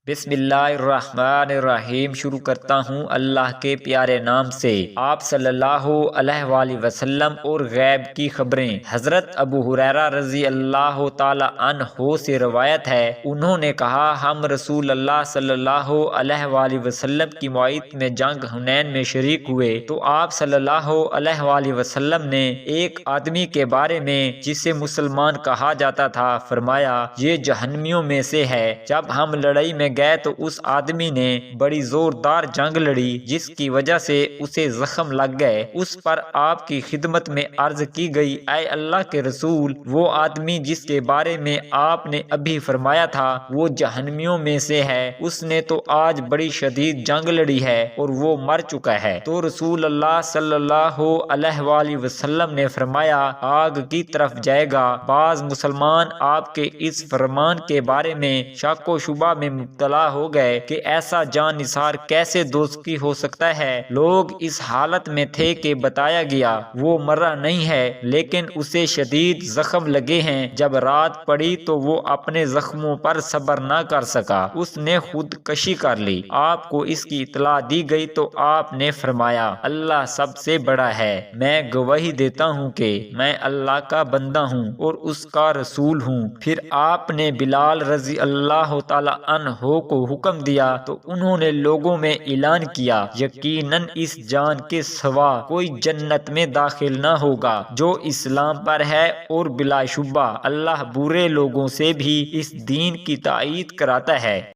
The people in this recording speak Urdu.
بسم اللہ الرحمن الرحیم۔ شروع کرتا ہوں اللہ کے پیارے نام سے۔ آپ صلی اللہ علیہ وآلہ وسلم اور غیب کی خبریں۔ حضرت ابو ہریرہ رضی اللہ تعالی عنہ سے روایت ہے، انہوں نے کہا، ہم رسول اللہ صلی اللہ علیہ وآلہ وسلم کی معیت میں جنگ حنین میں شریک ہوئے تو آپ صلی اللہ علیہ وآلہ وسلم نے ایک آدمی کے بارے میں جسے مسلمان کہا جاتا تھا فرمایا، یہ جہنمیوں میں سے ہے۔ جب ہم لڑائی میں گئے تو اس آدمی نے بڑی زوردار جنگ لڑی جس کی وجہ سے اسے زخم لگ گئے۔ اس پر آپ کی خدمت میں عرض کی گئی، اے اللہ کے رسول، وہ آدمی جس کے بارے میں آپ نے ابھی فرمایا تھا وہ جہنمیوں میں سے ہے، اس نے تو آج بڑی شدید جنگ لڑی ہے اور وہ مر چکا ہے۔ تو رسول اللہ صلی اللہ علیہ وآلہ وسلم نے فرمایا، آگ کی طرف جائے گا۔ بعض مسلمان آپ کے اس فرمان کے بارے میں شک و شبہ میں مبتلا ہو گئے کہ ایسا جان نثار کیسے دوزخی ہو سکتا ہے۔ لوگ اس حالت میں تھے کہ بتایا گیا وہ مرا نہیں ہے لیکن اسے شدید زخم لگے ہیں۔ جب رات پڑی تو وہ اپنے زخموں پر صبر نہ کر سکا، اس نے خودکشی کر لی۔ آپ کو اس کی اطلاع دی گئی تو آپ نے فرمایا، اللہ سب سے بڑا ہے، میں گواہی دیتا ہوں کہ میں اللہ کا بندہ ہوں اور اس کا رسول ہوں۔ پھر آپ نے بلال رضی اللہ تعالی عنہ کو حکم دیا تو انہوں نے لوگوں میں اعلان کیا، یقیناً اس جان کے سوا کوئی جنت میں داخل نہ ہوگا جو اسلام پر ہے، اور بلا شبہ اللہ برے لوگوں سے بھی اس دین کی تائید کراتا ہے۔